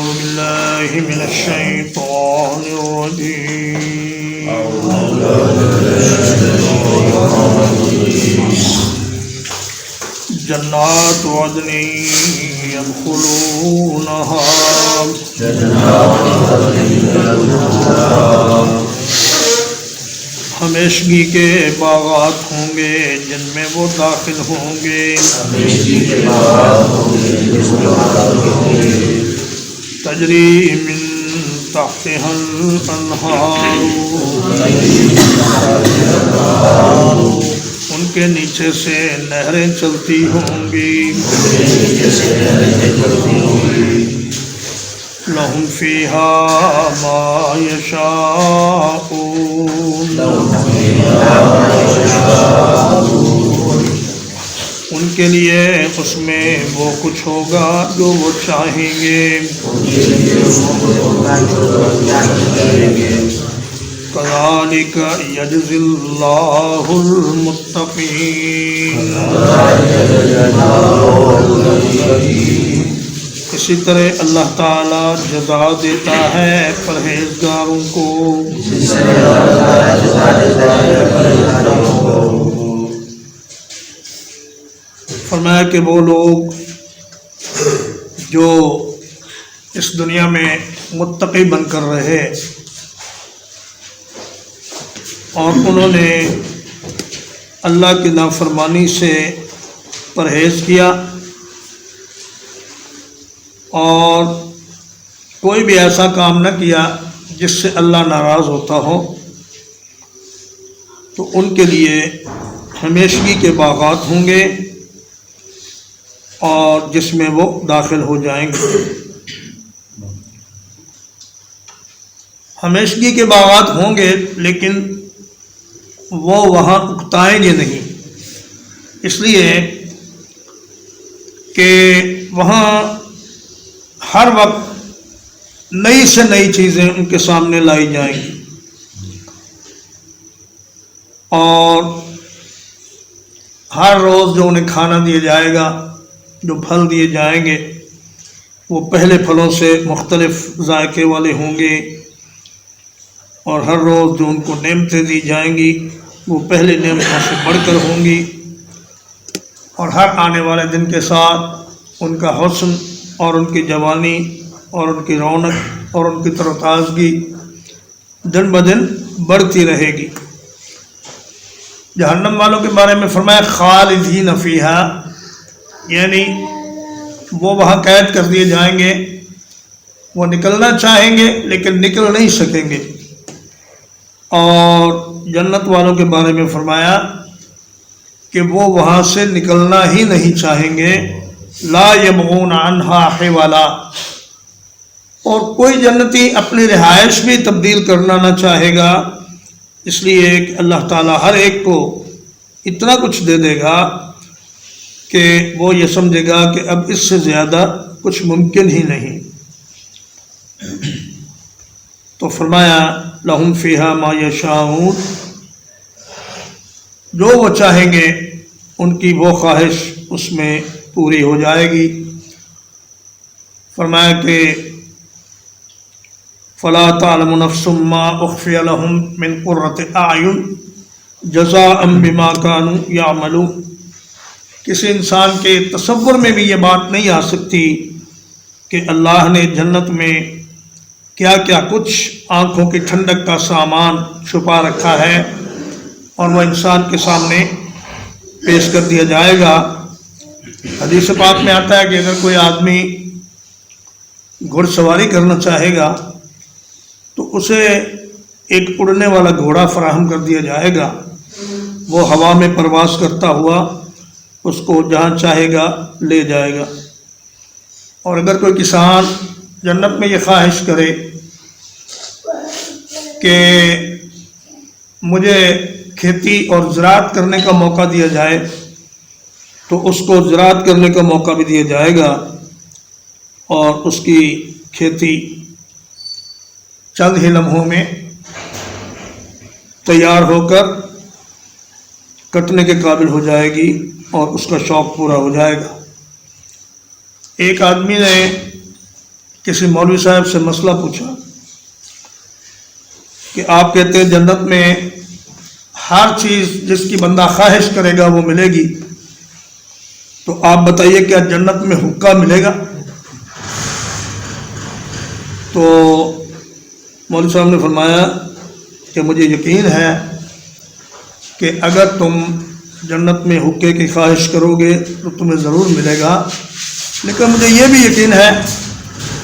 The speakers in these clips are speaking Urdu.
أعوذ بالله من الشيطان الرجيم جنات عدن يدخلونها ہمیشگی کے باغات ہوں گے جن میں وہ داخل ہوں گے تجری من تحتها الانہار ان کے نیچے سے نہریں چلتی ہوں گی لہم فیہا ما یشاءون ان کے لیے اس میں وہ کچھ ہوگا جو وہ چاہیں گے کذالک یجزی اللہ المتقین اسی طرح اللہ تعالی جزا دیتا ہے پرہیزگاروں کو فرمایا کہ وہ لوگ جو اس دنیا میں متقی بن کر رہے اور انہوں نے اللہ کی نافرمانی سے پرہیز کیا اور کوئی بھی ایسا کام نہ کیا جس سے اللہ ناراض ہوتا ہو تو ان کے لیے ہمیشگی کے باغات ہوں گے اور جس میں وہ داخل ہو جائیں گے ہمیشگی کے باغات ہوں گے لیکن وہ وہاں اکتائیں گے نہیں اس لیے کہ وہاں ہر وقت نئی سے نئی چیزیں ان کے سامنے لائی جائیں گی اور ہر روز جو انہیں کھانا دیا جائے گا جو پھل دیے جائیں گے وہ پہلے پھلوں سے مختلف ذائقے والے ہوں گے اور ہر روز جو ان کو نعمتیں دی جائیں گی وہ پہلے نعمتوں سے بڑھ کر ہوں گی اور ہر آنے والے دن کے ساتھ ان کا حسن اور ان کی جوانی اور ان کی رونق اور ان کی تر و تازگی دن بدن بڑھتی رہے گی جہنم والوں کے بارے میں فرمایا خالدین فیہا یعنی وہ وہاں قید کر دیے جائیں گے وہ نکلنا چاہیں گے لیکن نکل نہیں سکیں گے اور جنت والوں کے بارے میں فرمایا کہ وہ وہاں سے نکلنا ہی نہیں چاہیں گے لا یبغون عنہا حولا اور کوئی جنتی اپنی رہائش بھی تبدیل کرنا نہ چاہے گا اس لیے کہ اللہ تعالیٰ ہر ایک کو اتنا کچھ دے دے گا کہ وہ یہ سمجھے گا کہ اب اس سے زیادہ کچھ ممکن ہی نہیں تو فرمایا لہم فیہا ما یشاءون جو وہ چاہیں گے ان کی وہ خواہش اس میں پوری ہو جائے گی فرمایا کہ فلا تعلم نفس ما اخفی لهم من قرۃ اعین جزاء بما كانوا يعملون کسی انسان کے تصور میں بھی یہ بات نہیں آ سکتی کہ اللہ نے جنت میں کیا کیا کچھ آنکھوں کی ٹھنڈک کا سامان چھپا رکھا ہے اور وہ انسان کے سامنے پیش کر دیا جائے گا حدیث پاک میں آتا ہے کہ اگر کوئی آدمی گھڑ سواری کرنا چاہے گا تو اسے ایک اڑنے والا گھوڑا فراہم کر دیا جائے گا وہ ہوا میں پرواز کرتا ہوا اس کو جہاں چاہے گا لے جائے گا اور اگر کوئی کسان جنت میں یہ خواہش کرے کہ مجھے کھیتی اور زراعت کرنے کا موقع دیا جائے تو اس کو زراعت کرنے کا موقع بھی دیا جائے گا اور اس کی کھیتی چند ہی لمحوں میں تیار ہو کر کٹنے کے قابل ہو جائے گی اور اس کا شوق پورا ہو جائے گا ایک آدمی نے کسی مولوی صاحب سے مسئلہ پوچھا کہ آپ کہتے ہیں جنت میں ہر چیز جس کی بندہ خواہش کرے گا وہ ملے گی، تو آپ بتائیے کیا جنت میں حقہ ملے گا؟ تو مولوی صاحب نے فرمایا کہ مجھے یقین ہے کہ اگر تم جنت میں حقے کی خواہش کرو گے تو تمہیں ضرور ملے گا، لیکن مجھے یہ بھی یقین ہے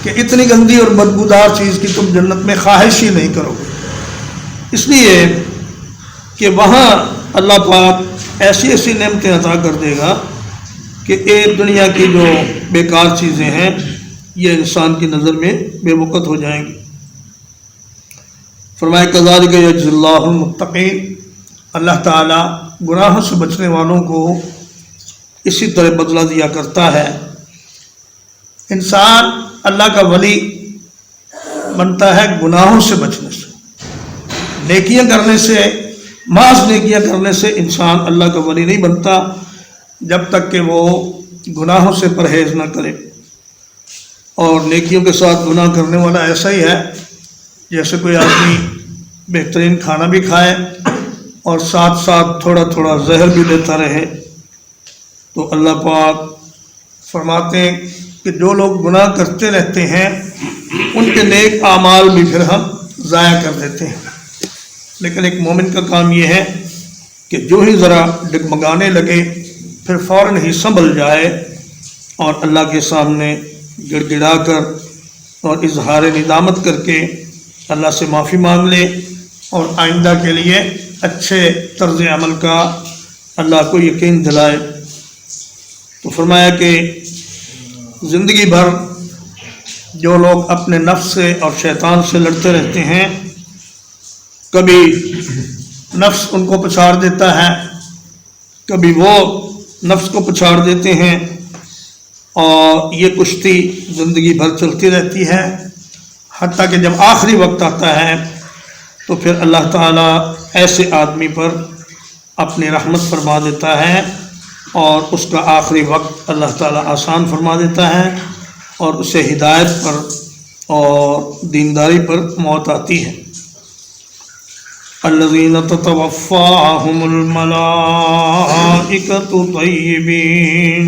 کہ اتنی گندی اور بدبودار چیز کی تم جنت میں خواہش ہی نہیں کرو گے، اس لیے کہ وہاں اللہ پاک ایسی ایسی نعمتیں عطا کر دے گا کہ ایک دنیا کی جو بیکار چیزیں ہیں یہ انسان کی نظر میں بے وقت ہو جائیں گی۔ فرمایا کذالک یجزی اللہ المتقین، اللہ تعالیٰ گناہوں سے بچنے والوں کو اسی طرح بدلہ دیا کرتا ہے۔ انسان اللہ کا ولی بنتا ہے گناہوں سے بچنے سے، نیکیاں کرنے سے، محض نیکیاں کرنے سے انسان اللہ کا ولی نہیں بنتا جب تک کہ وہ گناہوں سے پرہیز نہ کرے۔ اور نیکیوں کے ساتھ گناہ کرنے والا ایسا ہی ہے جیسے کوئی آدمی بہترین کھانا بھی کھائے اور ساتھ ساتھ تھوڑا تھوڑا زہر بھی لیتا رہے۔ تو اللہ پاک فرماتے ہیں کہ جو لوگ گناہ کرتے رہتے ہیں ان کے نیک اعمال بھی پھر ہم ضائع کر دیتے ہیں، لیکن ایک مومن کا کام یہ ہے کہ جو ہی ذرا ڈگمگانے لگے پھر فوراً ہی سنبھل جائے اور اللہ کے سامنے گڑ گڑا کر اور اظہار ندامت کر کے اللہ سے معافی مانگ لے اور آئندہ کے لیے اچھے طرز عمل کا اللہ کو یقین دلائے۔ تو فرمایا کہ زندگی بھر جو لوگ اپنے نفس سے اور شیطان سے لڑتے رہتے ہیں، کبھی نفس ان کو پچھاڑ دیتا ہے، کبھی وہ نفس کو پچھاڑ دیتے ہیں، اور یہ کشتی زندگی بھر چلتی رہتی ہے، حتیٰ کہ جب آخری وقت آتا ہے تو پھر اللہ تعالیٰ ایسے آدمی پر اپنی رحمت فرما دیتا ہے اور اس کا آخری وقت اللہ تعالیٰ آسان فرما دیتا ہے اور اسے ہدایت پر اور دینداری پر موت آتی ہے۔ الذین تتوفاہم الملائکۃ طیبین،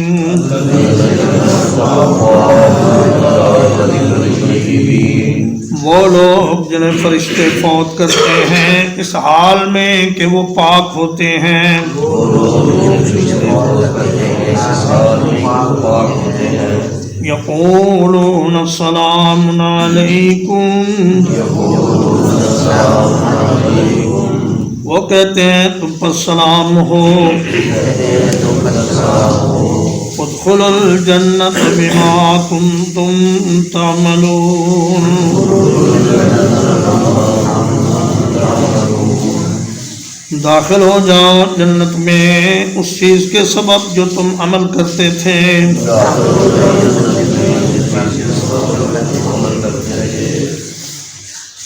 وہ لوگ جنہیں فرشتے فوت کرتے ہیں اس حال میں کہ وہ پاک ہوتے ہیں۔ یقولون سلام علیکم، وہ کہتے ہیں تم پر سلام ہو۔ ادخلوا الجنۃ بما کنتم تعملون، داخل ہو جاؤ جنت میں اس چیز کے سبب جو تم عمل کرتے تھے۔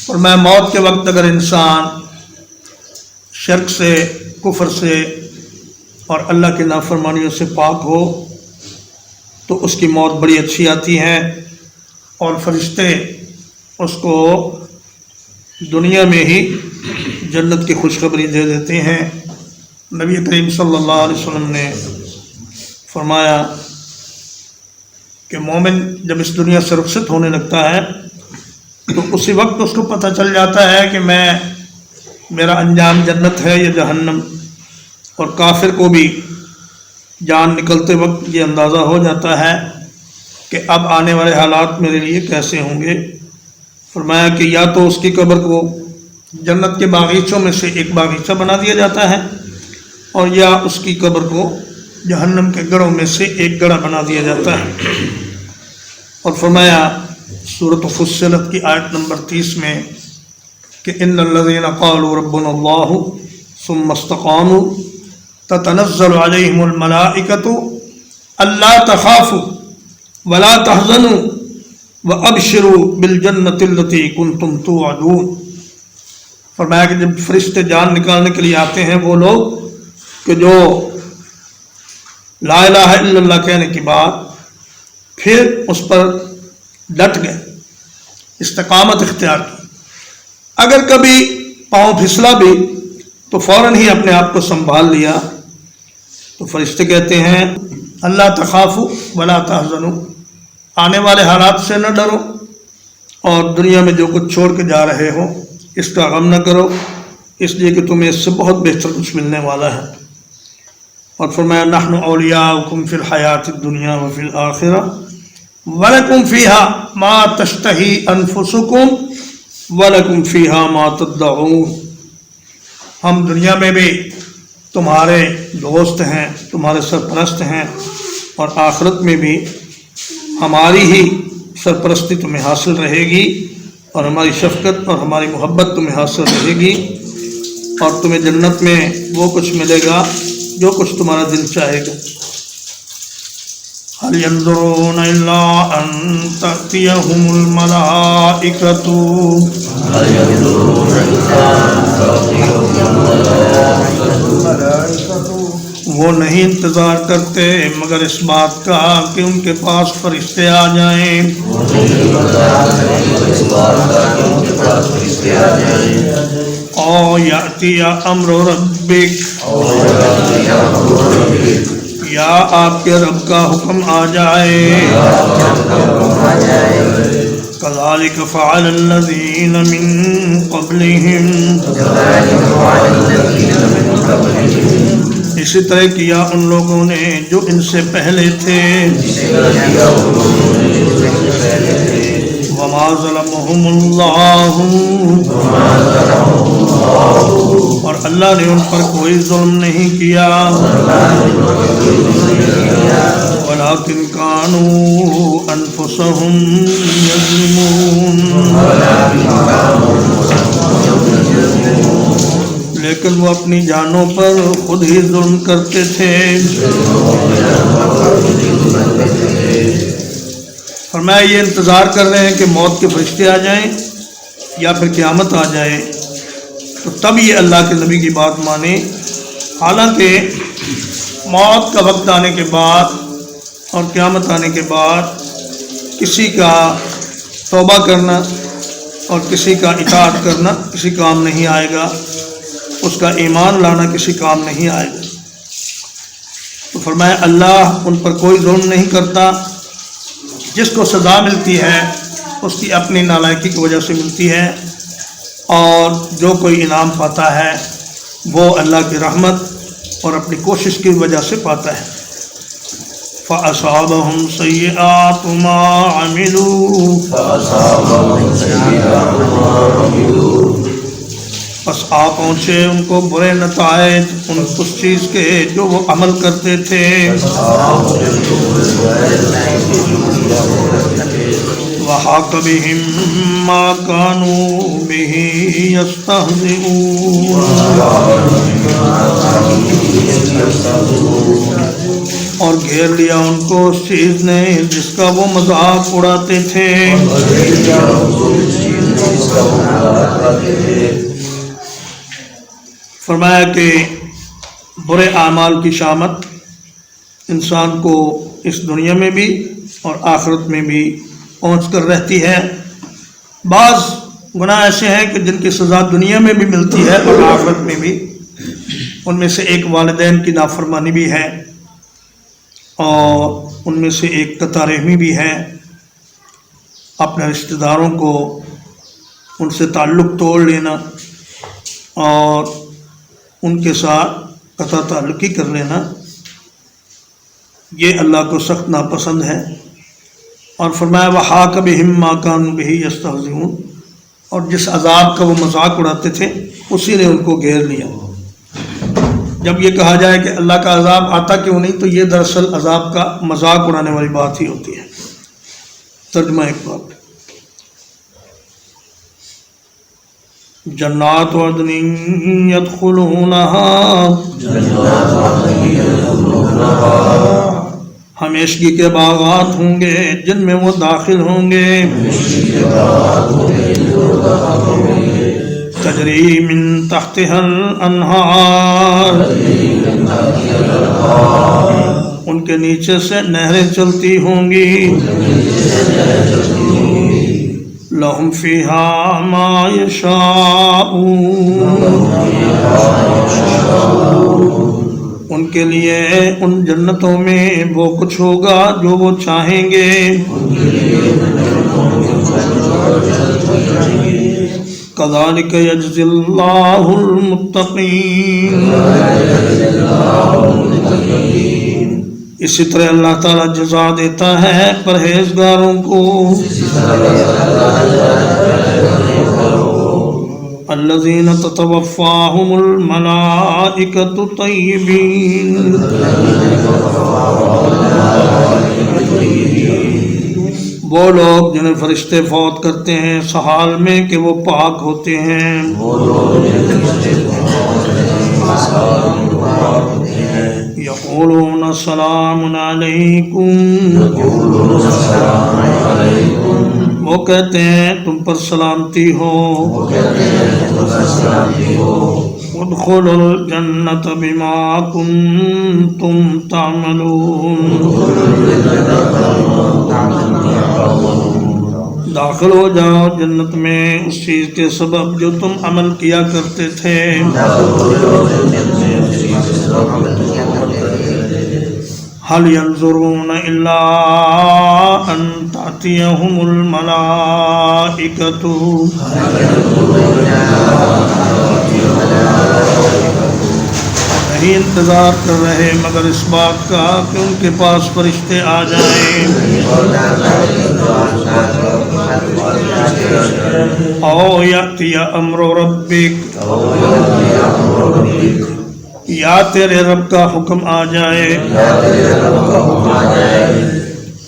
اور میں موت کے وقت اگر انسان شرک سے، کفر سے اور اللہ کی نافرمانیوں سے پاک ہو تو اس کی موت بڑی اچھی آتی ہے، اور فرشتے اس کو دنیا میں ہی جنت کی خوشخبری دے دیتے ہیں۔ نبی کریم صلی اللہ علیہ وسلم نے فرمایا کہ مومن جب اس دنیا سے رخصت ہونے لگتا ہے تو اسی وقت اس کو پتہ چل جاتا ہے کہ میرا انجام جنت ہے یا جہنم، اور کافر کو بھی جان نکلتے وقت یہ اندازہ ہو جاتا ہے کہ اب آنے والے حالات میرے لیے کیسے ہوں گے۔ فرمایا کہ یا تو اس کی قبر کو جنت کے باغیچوں میں سے ایک باغیچہ بنا دیا جاتا ہے، اور یا اس کی قبر کو جہنم کے گڑھوں میں سے ایک گڑھا بنا دیا جاتا ہے۔ اور فرمایا سورۃ فصلت کی آیت نمبر 30 میں کہ ان الذین قالوا ربنا اللہ ثم استقاموا تتنزل علیہم الملائکۃ الا تخافوا ولا تحزنوا وابشروا بالجنۃ التی کنتم توعدون۔ فرمایا کہ جب فرشتے جان نکالنے کے لیے آتے ہیں وہ لوگ کہ جو لا الہ الا اللہ کہنے کے بعد پھر اس پر ڈٹ گئے استقامت اختیار کی. اگر کبھی پاؤں پھسلا بھی تو فوراً ہی اپنے آپ کو سنبھال لیا. تو فرشتے کہتے ہیں اللہ تخافوا ولا تحزنوا، آنے والے حالات سے نہ ڈرو اور دنیا میں جو کچھ چھوڑ کے جا رہے ہو اس کا غم نہ کرو، اس لیے کہ تمہیں اس سے بہت بہتر کچھ ملنے والا ہے. اور فرمایا نحن اولیاؤکم فی الحیات الدنیا وفی الآخرہ وَلَكُمْ فِيهَا مَا تَشْتَهِي أَنفُسُكُمْ وَلَكُمْ فِيهَا مَا تَدَّعُونَ. ہم دنیا میں بھی تمہارے دوست ہیں، تمہارے سرپرست ہیں، اور آخرت میں بھی ہماری ہی سرپرستی تمہیں حاصل رہے گی اور ہماری شفقت اور ہماری محبت تمہیں حاصل رہے گی، اور تمہیں جنت میں وہ کچھ ملے گا جو کچھ تمہارا دل چاہے گا. هل ينظرون إلا أن تأتيهم الملائكة وہ نہیں انتظار کرتے مگر اس بات کا کہ ان کے پاس فرشتے آ جائیں. او یأتی امر ربک، یا آپ کے رب کا حکم آ جائے. کذالک فعل الذین من قبلہم، اسی طرح کیا ان لوگوں نے جو ان سے پہلے تھے. وما ظلمهم اللہ، اور اللہ نے ان پر کوئی ظلم نہیں کیا. ولكن كانوا انفسهم يظلمون، لیکن وہ اپنی جانوں پر خود ہی ظلم کرتے تھے. فرمایا یہ انتظار کر رہے ہیں کہ موت کے فرشتے آ جائیں یا پھر قیامت آ جائے تو تب یہ اللہ کے نبی کی بات مانیں. حالانکہ موت کا وقت آنے کے بعد اور قیامت آنے کے بعد کسی کا توبہ کرنا اور کسی کا اطاعت کرنا کسی کام نہیں آئے گا، اس کا ایمان لانا کسی کام نہیں آئے گا. تو فرمایا اللہ ان پر کوئی ظلم نہیں کرتا. جس کو سزا ملتی ہے اس کی اپنی نالائکی کی وجہ سے ملتی ہے، اور جو کوئی انعام پاتا ہے وہ اللہ کی رحمت اور اپنی کوشش کی وجہ سے پاتا ہے. فَأَصَابَهُمْ سَيِّئَاتُ مَا عَمِلُوا، بس آ پہنچے ان کو برے نتائج ان اس چیز کے جو وہ عمل کرتے تھے. وَحَاقَ بِهِمْ مَا كَانُوا بِهِ يَسْتَهْزِئُونَ، اور گھیر لیا ان کو اس چیز نے جس کا وہ مذاق اڑاتے تھے. فرمایا کہ برے اعمال کی شامت انسان کو اس دنیا میں بھی اور آخرت میں بھی پہنچ کر رہتی ہے. بعض گناہ ایسے ہیں کہ جن کی سزا دنیا میں بھی ملتی ہے اور آخرت میں بھی. ان میں سے ایک والدین کی نافرمانی بھی ہے، اور ان میں سے ایک قطع رحمی بھی ہے. اپنے رشتہ داروں کو ان سے تعلق توڑ لینا اور ان کے ساتھ قطع تعلقی کر لینا، یہ اللہ کو سخت ناپسند ہے. اور فرمایا وَحَاقَ بِهِمْ مَا كَانُوا بِهِ يَسْتَهْزِئُونَ، اور جس عذاب کا وہ مذاق اڑاتے تھے اسی نے ان کو گھیر لیا. جب یہ کہا جائے کہ اللہ کا عذاب آتا کیوں نہیں، تو یہ دراصل عذاب کا مذاق اڑانے والی بات ہی ہوتی ہے. ترجمہ ایک بات، جنات عدن يدخلونها، ہمیشگی کے باغات ہوں گے جن میں وہ داخل ہوں گے. تجری من تحتها الانہار، ان کے نیچے سے نہریں چلتی ہوں گی. لهم فيها ما يشاءون ان کے لیے ان جنتوں میں وہ کچھ ہوگا جو وہ چاہیں گے. كذلك يجزي الله المتقين. اسی طرح اللہ تعالیٰ جزا دیتا ہے پرہیزگاروں کو. الذين تتوفاهم الملائكة طيبين. وہ لوگ جنہیں فرشتے فوت کرتے ہیں اس حال میں کہ وہ پاک ہوتے ہیں. یقولون سلام علیکم. وہ کہتے ہیں تم پر سلامتی ہو. ادخلوا الجنة بما كنتم تعملون. داخل ہو جاؤ جنت میں اس چیز کے سبب جو تم عمل کیا کرتے تھے. هل ينظرون إلا أن تأتيهم الملائكة نہیں انتظار کر رہے مگر اس بات کا کہ ان کے پاس فرشتے آ جائیں. او یأتی امر ربک، یا تیرے رب کا حکم آ جائے.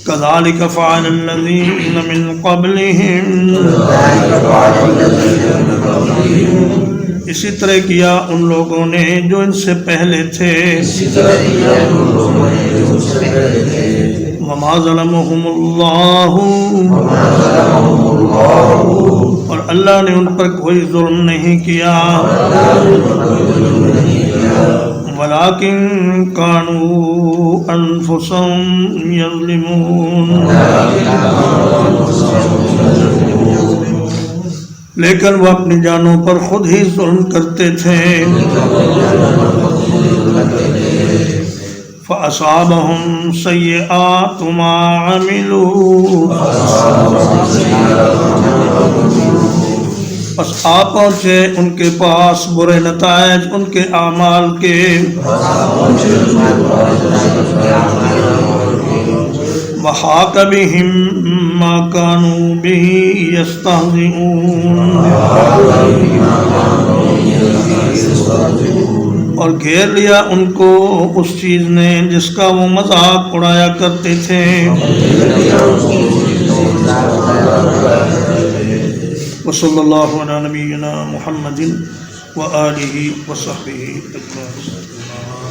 كذلك فعل الذين من قبلهم. اسی طرح کیا ان لوگوں نے جو ان سے پہلے تھے. وما ظلمهم الله. اور اللہ نے ان پر کوئی ظلم نہیں کیا. ولكن كانوا أنفسهم يظلمون. لیکن وہ اپنی جانوں پر خود ہی ظلم کرتے تھے. فأصابهم سيئات ما عملوا. بس آ پہنچے ان کے پاس برے نتائج ان کے اعمال کے. وحاق بهم ما كانوا به يستهزئون. اور گھیر لیا ان کو اس چیز نے جس کا وہ مذاق اڑایا کرتے تھے. وصلی اللہ علی نبینا محمد وآلہ وصحبہ اجمعین.